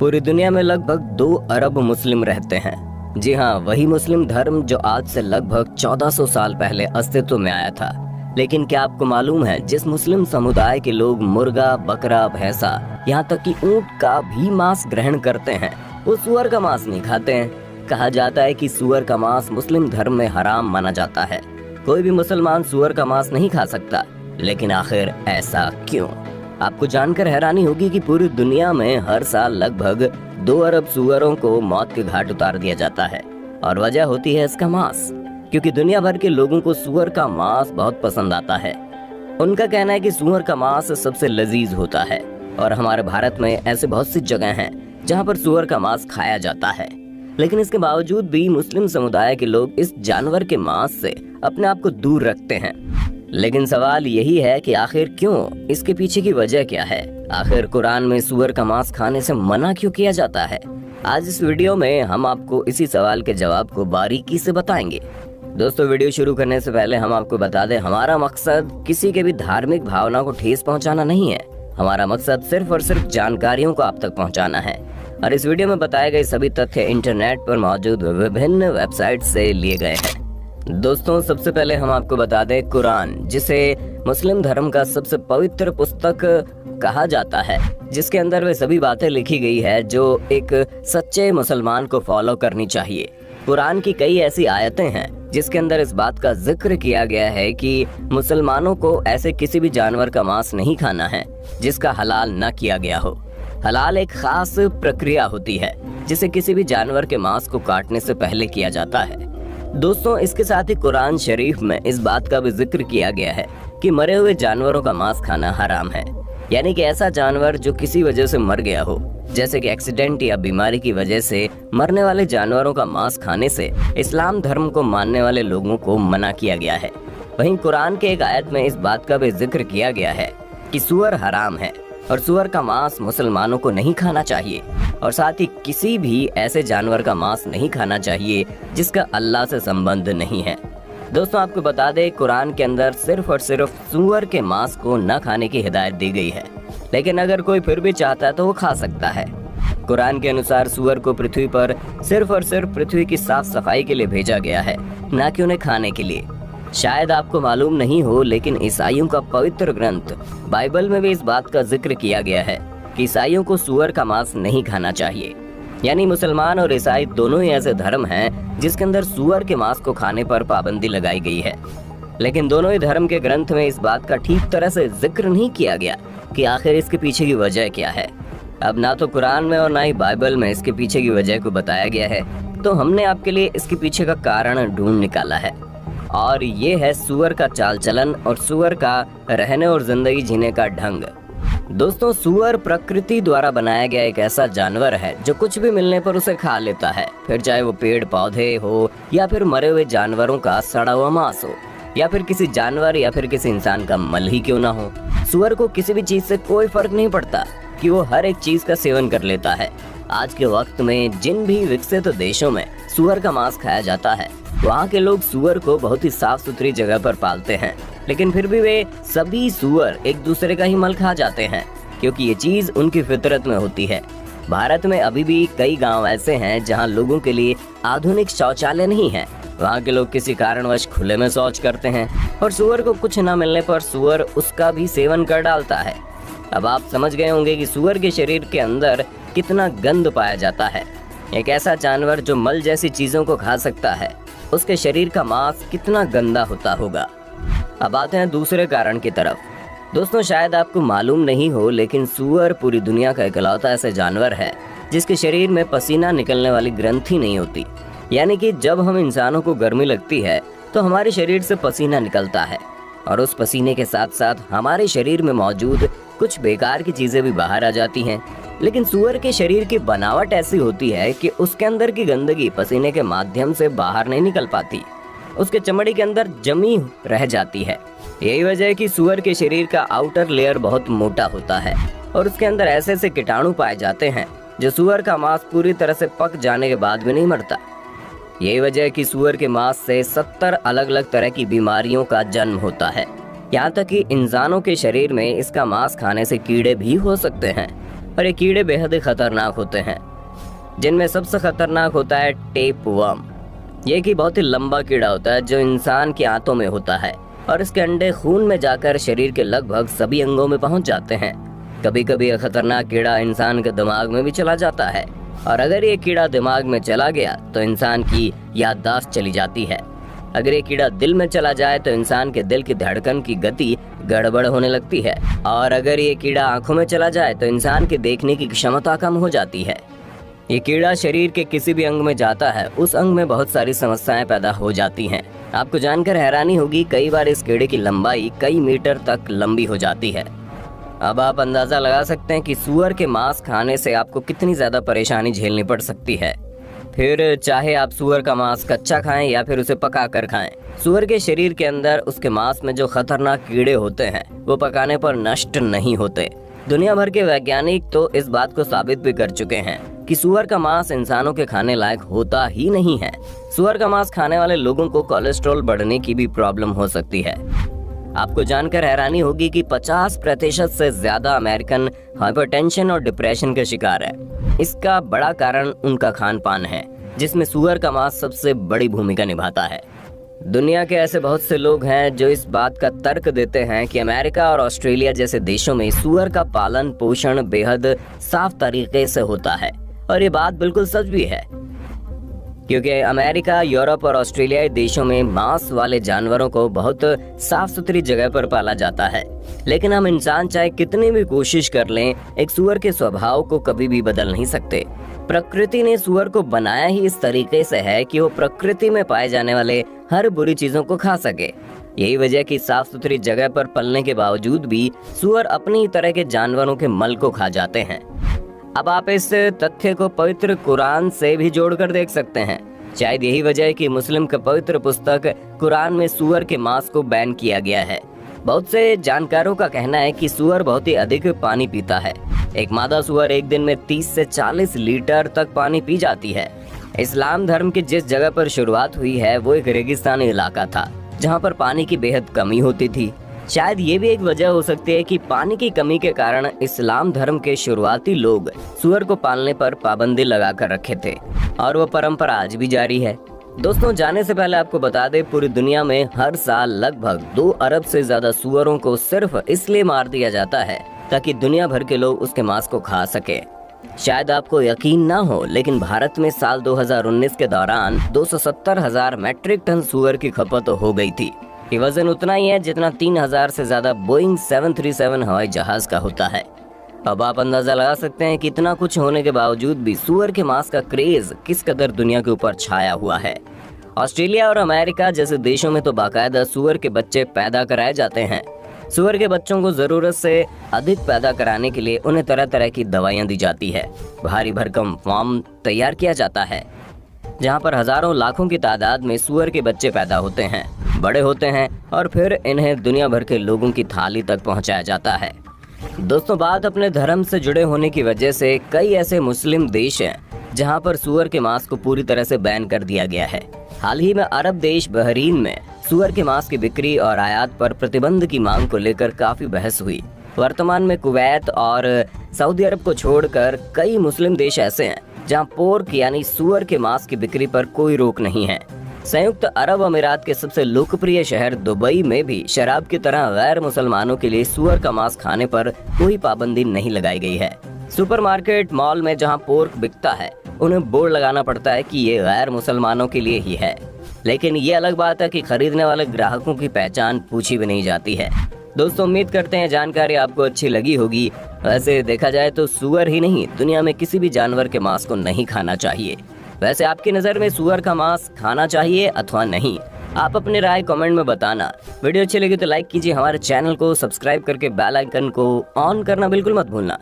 पूरी दुनिया में लगभग 2 अरब मुस्लिम रहते हैं। जी हाँ, वही मुस्लिम धर्म जो आज से लगभग 1400 साल पहले अस्तित्व में आया था। लेकिन क्या आपको मालूम है, जिस मुस्लिम समुदाय के लोग मुर्गा, बकरा, भैंसा, यहाँ तक कि ऊंट का भी मांस ग्रहण करते हैं, वो सुअर का मांस नहीं खाते हैं। कहा जाता है कि सुअर का मांस मुस्लिम धर्म में हराम माना जाता है। कोई भी मुसलमान सुअर का मांस नहीं खा सकता। लेकिन आखिर ऐसा क्यों? आपको जानकर हैरानी होगी कि पूरी दुनिया में हर साल लगभग 2 अरब सुअरों को मौत के घाट उतार दिया जाता है। और वजह होती है इसका मांस, क्योंकि दुनिया भर के लोगों को सुअर का मांस बहुत पसंद आता है। उनका कहना है कि सुअर का मांस सबसे लजीज होता है। और हमारे भारत में ऐसे बहुत सी जगह हैं जहां पर सुअर का मांस खाया जाता है। लेकिन इसके बावजूद भी मुस्लिम समुदाय के लोग इस जानवर के मांस से अपने आप को दूर रखते हैं। लेकिन सवाल यही है कि आखिर क्यों? इसके पीछे की वजह क्या है? आखिर कुरान में सुअर का मांस खाने से मना क्यों किया जाता है? आज इस वीडियो में हम आपको इसी सवाल के जवाब को बारीकी से बताएंगे। दोस्तों, वीडियो शुरू करने से पहले हम आपको बता दें, हमारा मकसद किसी के भी धार्मिक भावना को ठेस पहुंचाना नहीं है। हमारा मकसद सिर्फ और सिर्फ जानकारियों को आप तक पहुंचाना है। और इस वीडियो में बताए गए सभी तथ्य इंटरनेट पर मौजूद विभिन्न वेबसाइट से लिए गए हैं। दोस्तों, सबसे पहले हम आपको बता दें, कुरान, जिसे मुस्लिम धर्म का सबसे पवित्र पुस्तक कहा जाता है, जिसके अंदर वे सभी बातें लिखी गई है जो एक सच्चे मुसलमान को फॉलो करनी चाहिए। कुरान की कई ऐसी आयतें हैं जिसके अंदर इस बात का जिक्र किया गया है कि मुसलमानों को ऐसे किसी भी जानवर का मांस नहीं खाना है जिसका हलाल न किया गया हो। हलाल एक खास प्रक्रिया होती है जिसे किसी भी जानवर के मांस को काटने से पहले किया जाता है। दोस्तों, इसके साथ ही कुरान शरीफ में इस बात का भी जिक्र किया गया है कि मरे हुए जानवरों का मांस खाना हराम है। यानी कि ऐसा जानवर जो किसी वजह से मर गया हो, जैसे कि एक्सीडेंट या बीमारी की वजह से मरने वाले जानवरों का मांस खाने से इस्लाम धर्म को मानने वाले लोगों को मना किया गया है। वहीं कुरान के एक आयत में इस बात का भी जिक्र किया गया है कि सुअर हराम है और सुअर का मांस मुसलमानों को नहीं खाना चाहिए। और साथ ही किसी भी ऐसे जानवर का मांस नहीं खाना चाहिए जिसका अल्लाह से संबंध नहीं है। दोस्तों, आपको बता दें, कुरान के अंदर सिर्फ और सिर्फ सुअर के मांस को न खाने की हिदायत दी गई है। लेकिन अगर कोई फिर भी चाहता है तो वो खा सकता है। कुरान के अनुसार सुअर को पृथ्वी पर सिर्फ और सिर्फ पृथ्वी की साफ सफाई के लिए भेजा गया है, न कि उन्हें खाने के लिए। शायद आपको मालूम नहीं हो, लेकिन ईसाइयों का पवित्र ग्रंथ बाइबल में भी इस बात का जिक्र किया गया है कि ईसाइयों को सुअर का मांस नहीं खाना चाहिए। यानी मुसलमान और ईसाई दोनों ही ऐसे धर्म हैं जिसके अंदर सुअर के मांस को खाने पर पाबंदी लगाई गई है। लेकिन दोनों ही धर्म के ग्रंथ में इस बात का ठीक तरह से जिक्र नहीं किया गया कि आखिर इसके पीछे की वजह क्या है। अब ना तो कुरान में और ना ही बाइबल में इसके पीछे की वजह को बताया गया है, तो हमने आपके लिए इसके पीछे का कारण ढूंढ निकाला है। और ये है सुअर का चाल चलन और सुअर का रहने और जिंदगी जीने का ढंग। दोस्तों, सुअर प्रकृति द्वारा बनाया गया एक ऐसा जानवर है जो कुछ भी मिलने पर उसे खा लेता है, फिर चाहे वो पेड़ पौधे हो या फिर मरे हुए जानवरों का सड़ा हुआ मांस हो या फिर किसी जानवर या फिर किसी इंसान का मल ही क्यों ना हो। सुअर को किसी भी चीज से कोई फर्क नहीं पड़ता कि वो हर एक चीज का सेवन कर लेता है। आज के वक्त में जिन भी विकसित देशों में सुअर का मांस खाया जाता है, वहाँ के लोग सुअर को बहुत ही साफ सुथरी जगह पर पालते हैं। लेकिन फिर भी वे सभी सुअर एक दूसरे का ही मल खा जाते हैं, क्योंकि ये चीज उनकी फितरत में होती है। भारत में अभी भी कई गांव ऐसे हैं जहां लोगों के लिए आधुनिक शौचालय नहीं है। वहां के लोग किसी कारणवश खुले में शौच करते हैं और सुअर को कुछ न मिलने पर सुअर उसका भी सेवन कर डालता है। अब आप समझ गए होंगे कि सुअर के शरीर के अंदर कितना गंद पाया जाता है। एक ऐसा जानवर जो मल जैसी चीजों को खा सकता है, उसके शरीर का मांस कितना गंदा होता होगा। अब आते हैं दूसरे कारण की तरफ। दोस्तों, शायद आपको मालूम नहीं हो, लेकिन सुअर पूरी दुनिया का इकलौता ऐसा जानवर है जिसके शरीर में पसीना निकलने वाली ग्रंथि नहीं होती। यानी कि जब हम इंसानों को गर्मी लगती है तो हमारे शरीर से पसीना निकलता है और उस पसीने के साथ साथ हमारे शरीर में मौजूद कुछ बेकार की चीजें भी बाहर आ जाती हैं। लेकिन सुअर के शरीर की बनावट ऐसी होती है कि उसके अंदर की गंदगी पसीने के माध्यम से बाहर नहीं निकल पाती, उसके चमड़ी के अंदर जमी रह जाती है। यही वजह है कि सुअर के शरीर का आउटर लेयर बहुत मोटा होता है और उसके अंदर ऐसे ऐसे कीटाणु पाए जाते हैं जो सुअर का मांस पूरी तरह से पक जाने के बाद भी नहीं मरता। यही वजह है कि सुअर के मांस से 70 अलग अलग तरह की बीमारियों का जन्म होता है। यहाँ तक कि इंसानों के शरीर में इसका मांस खाने से कीड़े भी हो सकते हैं। और ये कीड़े बेहद ही खतरनाक होते हैं, जिनमें सबसे खतरनाक होता है टेपवर्म। ये कि बहुत ही लंबा कीड़ा होता है जो इंसान की आंतों में होता है और इसके अंडे खून में जाकर शरीर के लगभग सभी अंगों में पहुंच जाते हैं। कभी कभी यह खतरनाक कीड़ा इंसान के दिमाग में भी चला जाता है और अगर ये कीड़ा दिमाग में चला गया तो इंसान की याददाश्त चली जाती है। अगर ये कीड़ा दिल में चला जाए तो इंसान के दिल की धड़कन की गति गड़बड़ होने लगती है और अगर ये कीड़ा आंखों में चला जाए तो इंसान के देखने की क्षमता कम हो जाती है। ये कीड़ा शरीर के किसी भी अंग में जाता है, उस अंग में बहुत सारी समस्याएं पैदा हो जाती हैं। आपको जानकर हैरानी होगी, कई बार इस कीड़े की लंबाई कई मीटर तक लंबी हो जाती है। अब आप अंदाजा लगा सकते हैं कि सूअर के मांस खाने से आपको कितनी ज्यादा परेशानी झेलनी पड़ सकती है। फिर चाहे आप सूअर का मांस कच्चा खाएं या फिर उसे पका कर खाएं, सूअर के शरीर के अंदर उसके मांस में जो खतरनाक कीड़े होते हैं वो पकाने पर नष्ट नहीं होते। दुनिया भर के वैज्ञानिक तो इस बात को साबित भी कर चुके हैं कि सूअर का मांस इंसानों के खाने लायक होता ही नहीं है। सूअर का मांस खाने वाले लोगों को कोलेस्ट्रॉल बढ़ने की भी प्रॉब्लम हो सकती है। आपको जानकर हैरानी होगी कि 50% से ज्यादा अमेरिकन हाइपरटेंशन और डिप्रेशन के शिकार है। इसका बड़ा कारण उनका खान पान है, जिसमें सूअर का मांस सबसे बड़ी भूमिका निभाता है। दुनिया के ऐसे बहुत से लोग हैं जो इस बात का तर्क देते हैं कि अमेरिका और ऑस्ट्रेलिया जैसे देशों में सूअर का पालन पोषण बेहद साफ तरीके से होता है और ये बात बिल्कुल सच भी है, क्योंकि अमेरिका, यूरोप और ऑस्ट्रेलियाई देशों में मांस वाले जानवरों को बहुत साफ सुथरी जगह पर पाला जाता है। लेकिन हम इंसान चाहे कितनी भी कोशिश कर लें, एक सूअर के स्वभाव को कभी भी बदल नहीं सकते। प्रकृति ने सूअर को बनाया ही इस तरीके से है कि वो प्रकृति में पाए जाने वाले हर बुरी चीजों को खा सके। यही वजह कि साफ सुथरी जगह पर पलने के बावजूद भी सूअर अपनी तरह के जानवरों के मल को खा जाते हैं। अब आप इस तथ्य को पवित्र कुरान से भी जोड़कर देख सकते हैं। शायद यही वजह है कि मुस्लिम का पवित्र पुस्तक कुरान में सूअर के मांस को बैन किया गया है। बहुत से जानकारों का कहना है कि सूअर बहुत ही अधिक पानी पीता है। एक मादा सूअर एक दिन में 30 से 40 लीटर तक पानी पी जाती है। इस्लाम धर्म की जिस जगह पर शुरुआत हुई है वो एक रेगिस्तानी इलाका था, जहाँ पर पानी की बेहद कमी होती थी। शायद ये भी एक वजह हो सकती है कि पानी की कमी के कारण इस्लाम धर्म के शुरुआती लोग सूअर को पालने पर पाबंदी लगा कर रखे थे और वो परंपरा आज भी जारी है। दोस्तों, जाने से पहले आपको बता दें, पूरी दुनिया में हर साल लगभग 2 अरब से ज्यादा सूअरों को सिर्फ इसलिए मार दिया जाता है ताकि दुनिया भर के लोग उसके मांस को खा सके। शायद आपको यकीन ना हो, लेकिन भारत में साल 2019 के दौरान 270,000 मैट्रिक टन सूअर की खपत हो गई थी। ये वजन उतना ही है जितना 3000 से ज्यादा बोइंग 737 हवाई जहाज का होता है। अब आप अंदाजा लगा सकते हैं कि इतना कुछ होने के बावजूद भी सूअर के मांस का क्रेज किस कदर दुनिया के ऊपर छाया हुआ है। ऑस्ट्रेलिया और अमेरिका जैसे देशों में तो बाकायदा सूअर के बच्चे पैदा कराए जाते हैं। सूअर के बच्चों को जरूरत से अधिक पैदा कराने के लिए उन्हें तरह तरह की दवाइयाँ दी जाती है। भारी भरकम फार्म तैयार किया जाता है जहाँ पर हजारों लाखों की तादाद में सूअर के बच्चे पैदा होते हैं, बड़े होते हैं और फिर इन्हें दुनिया भर के लोगों की थाली तक पहुँचाया जाता है। दोस्तों, बात अपने धर्म से जुड़े होने की वजह से कई ऐसे मुस्लिम देश हैं जहां पर सूअर के मांस को पूरी तरह से बैन कर दिया गया है। हाल ही में अरब देश बहरीन में सूअर के मांस की बिक्री और आयात पर प्रतिबंध की मांग को लेकर काफी बहस हुई। वर्तमान में कुवैत और सऊदी अरब को छोड़कर कई मुस्लिम देश ऐसे हैं जहां पोर्क यानी सूअर के मांस की बिक्री पर कोई रोक नहीं है। संयुक्त अरब अमीरात के सबसे लोकप्रिय शहर दुबई में भी शराब की तरह गैर मुसलमानों के लिए सूअर का मांस खाने पर कोई पाबंदी नहीं लगाई गई है। सुपरमार्केट, मॉल में जहां पोर्क बिकता है उन्हें बोर्ड लगाना पड़ता है कि ये गैर मुसलमानों के लिए ही है, लेकिन ये अलग बात है कि खरीदने वाले ग्राहकों की पहचान पूछी भी नहीं जाती है। दोस्तों, उम्मीद करते हैं जानकारी आपको अच्छी लगी होगी। वैसे देखा जाए तो सूअर ही नहीं, दुनिया में किसी भी जानवर के मांस को नहीं खाना चाहिए। वैसे आपकी नज़र में सूअर का मांस खाना चाहिए अथवा नहीं, आप अपनी राय कमेंट में बताना। वीडियो अच्छी लगी तो लाइक कीजिए, हमारे चैनल को सब्सक्राइब करके बेल आइकन को ऑन करना बिल्कुल मत भूलना।